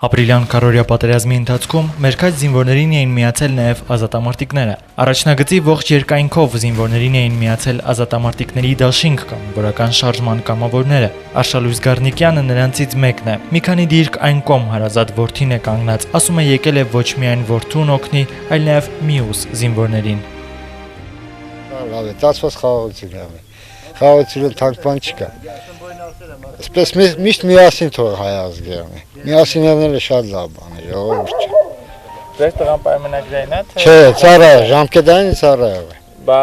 Ապրիլյան քառօրյա պատերազմի ընթացքում մերկաց զինվորներին էին միացել նաև ազատամարտիկները։ Առաջնագծի ողջ երկայնքով զինվորներին էին միացել ազատամարտիկների դաշինք կամավորական շարժման կամավորները։ Արշալույս Գառնիկյանը նրանցից մեկն է։ Մի քանի դիրք այն կողմ հարազատ որդին է կանգնած, ասում է եկել է ոչ միայն որդուն օգնի, այլ նաև մյուս զինվորներին։ Լավ է, ծածված խաղաղություն է։ Խաղաղությունը թանկ բան չկա։ Այսպես միշտ միասին թող հայ ազգը։ Միասին ելնելը շատ լավ բան է, ժողովուրդ չէ։ Ձեր տղան պայմանագրային է, թե Չէ, ծառա, ժամկետային ծառա է։ Բա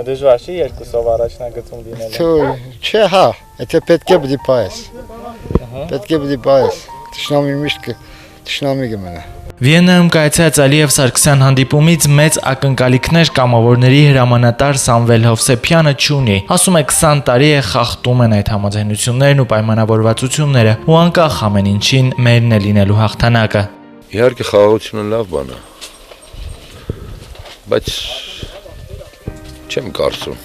դժվար չի երկուսով առաջնագծում լինելը։ Չէ, հա, եթե պետք է պիտի պայես։ Պետք է պիտի պայես։ Թշնամին միշտ թշնամի կմնա։ Վիեննայում կայացած Ալիև Սարգսյան հանդիպումից մեծ ակնկալիքներ կամավորների հրամանատար Սամվել Հովսեփյանը չունի։ Ասում է 20 տարի է խախտում են այդ համաձայնություններն ու պայմանավորվածությունները ու անկախ ամեն ինչին մերն է լինելու հաղթանակը։ Իհարկե խաղաղությունը լավ բան է, բայց չեմ կարծում։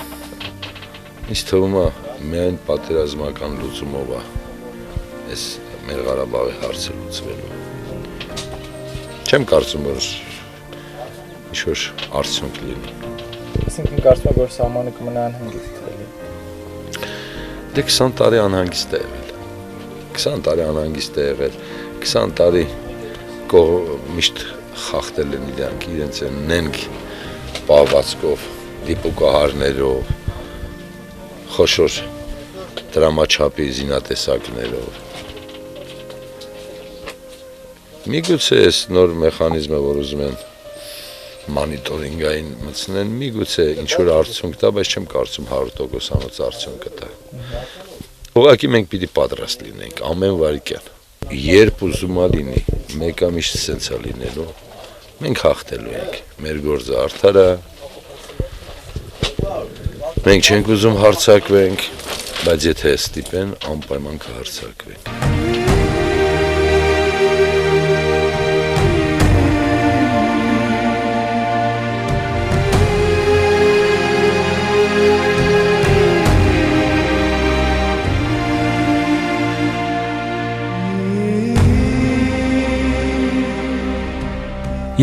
Ինձ թվում է միայն պատերազմական լուծումով է այս մեր Ղարաբաղի հարցը լուծվելու։ Չեմ կարծում, որ ինչ-որ արդյունք լինի։ Այսինքն կարծում եք, որ սահմանը կմնա անհանգիստ էլի։ Դե 20 տարի անհանգիստ է եղել։ 20 տարի անհանգիստ է եղել։ 20 տարի միշտ խախտել են իրանք իրենց նենգ պահվածքով, դիպուկահարներով, խոշոր դրամաչափի զինատեսակներով։ Միգուցե այս նոր մեխանիզմը, որ ուզում են մանիտորինգային մտցնեն, միգուցե ինչ-որ արդյունք տա, բայց չեմ կարծում 100%-անոց արդյունք կտա։ Ուղղակի մենք պիտի պատրաստ լինենք ամեն վայրկյան։ Երբ ուզում է լինի, մեկը միշտ սենց է լինելու, մենք հաղթելու ենք, մեր գործը արդար է, մենք չենք ուզում հարձակվենք, բայց եթե ստիպեն, անպայման կհարձակվենք։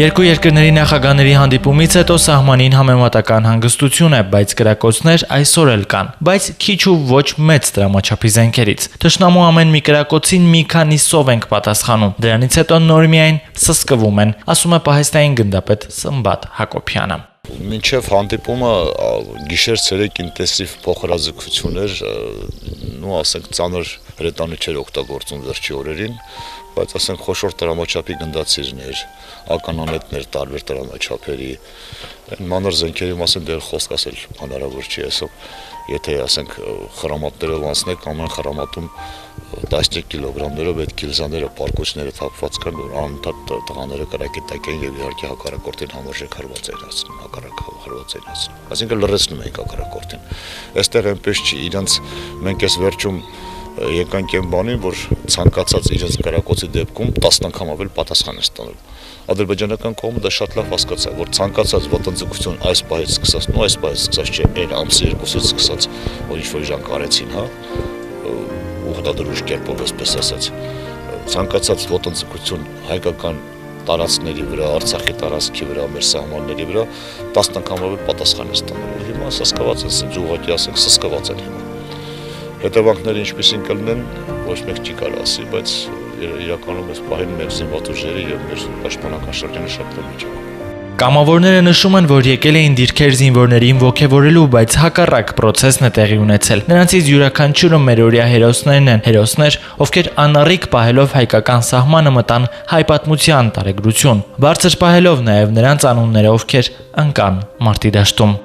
Երկու երկրների նախագահների հանդիպումից հետո սահմանին համեմատական հանգստություն է, բայց կրակոցներ այսօր էլ կան, բայց քիչ ու ոչ մեծ դրամաչափի զենքերից։ Թշնամու ամեն մի կրակոցին մի քանի սով ենք պատասխանում, դրանից հետո նոր միայն սսկվում են, ասում է պահեստային գնդապետ Սմբատ Հակոբյանը։ Մինչև հանդիպումը գիշեր-ցերեկ ինտենսիվ փոխհրաձգություններ, ասենք ծանր հրետանիչեր օգտագործում վերջի օրերին, բայց ասենք խոշոր դրամաչափի գնդացիրներ, ականանետներ տարբեր դրամաչափերի, մանր զենքերի մասին դեռ խոսք ասել հնարավոր չի, այսօր եթե ասենք խրամատներով անցնեք, ամեն խրամատում 15 կիլոգրամներով այդ գիլզաները, պարկոչները թափված կան, որ անընդհատ տղաները կրակի տակ են եւ իհարկե հակառակորդին համարժեք հարված են հասնում, հակառակ հարված են հասնում։ Այսինքն լրացնում ենք հակառակորդին։ Այստեղ այնպես չի, իրենց մենք այս վերջում եկանք այն բանին, որ ցանկացած իրենց կրակոցի դեպքում 10 անգամ ավել պատասխան է ստանում։ Ադրբեջանական կողմը դա շատ լավ հասկացա, որ ցանկացած ոտնձգություն այս պահից սկսած, այս պահից սկսած չէ, այն ամսի 2-ից սկսած, որ ինչ-որ իրանք արեցին, հա, ուղղադրուժ կերպով այսպես ասած, ցանկացած ոտնձգություն հայկական տարածքների վրա, Արցախի տարածքի վրա, մեր սահմանների վրա 10 անգամ ավել պատասխան է ստանում։ Հիմա սսկված են, ուղղակի ասենք սսկված են հիմա։ Հետևանքները ինչպեսին կլինեն, ոչ մեկ չի կարող ասի, բայց իրականում այս պահին մեր զինված ուժերի եւ մեր պաշտպանական շրջանը շատ լավ վիճակում։ Կամավորները նշում են, որ եկել էին դիրքեր զինվորներին ոգևորելու, բայց հակառակ պրոցեսն է տեղի ունեցել։ Նրանցից յուրաքանչյուրը մերօրյա հերոսներն են, հերոսներ, ովքեր անառիկ պահելով հայկական սահմանը մտան հայ պատմության տարեգրություն, բարձր պահելով նաև նրանց անունները, ովքեր ընկան մարտի դաշտում։